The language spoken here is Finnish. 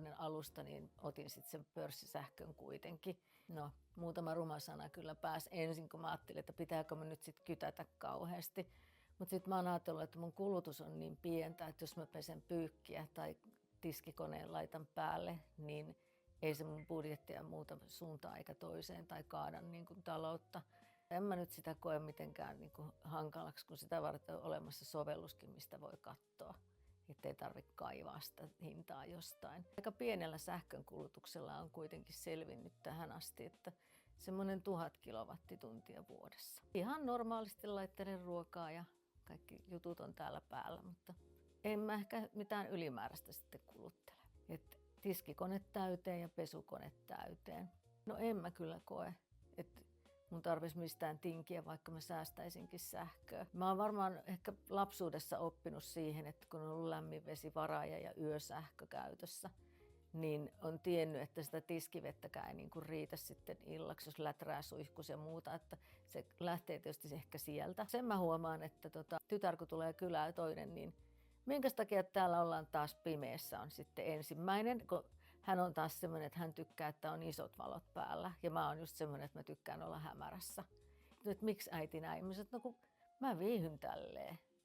vuoden alusta niin otin sitten sen pörssisähkön kuitenkin. No, muutama ruma sana kyllä pääsi ensin, kun mä ajattelin, että pitääkö mä nyt sitten kytätä kauheasti. Mutta sitten mä oon ajatellut, että mun kulutus on niin pientä, että jos mä pesen pyykkiä tai tiskikoneen laitan päälle, niin ei se mun budjettia muuta suuntaan eikä toiseen tai kaada niin kuin taloutta. En mä nyt sitä koe mitenkään niin kuin hankalaksi, kun sitä varten on olemassa sovelluskin, mistä voi katsoa, ettei tarvitse kaivaa sitä hintaa jostain. Aika pienellä sähkönkulutuksella on kuitenkin selvinnyt tähän asti, että semmoinen 1000 kilowattituntia vuodessa. Ihan normaalisti laittelen ruokaa ja kaikki jutut on täällä päällä, mutta en mä ehkä mitään ylimääräistä sitten kuluttele. Et tiskikone täyteen ja pesukone täyteen. No en mä kyllä koe, että mun tarvitsisi mistään tinkiä, vaikka mä säästäisinkin sähköä. Mä oon varmaan ehkä lapsuudessa oppinut siihen, että kun on ollut lämminvesivaraaja ja yösähkö käytössä, niin on tiennyt, että sitä tiskivettäkään ei niin kuin riitä sitten illaksi, jos läträä, suihkus ja muuta, että se lähtee tietysti ehkä sieltä. Sen mä huomaan, että tytär kun tulee kylään toinen, niin minkä takia täällä ollaan taas pimeässä on sitten ensimmäinen, kun hän on taas semmoinen, että hän tykkää, että on isot valot päällä ja mä oon just semmoinen, että mä tykkään olla hämärässä. Nyt miksi äiti näin? Mä sanoin, että no kun mä viihyn tälleen.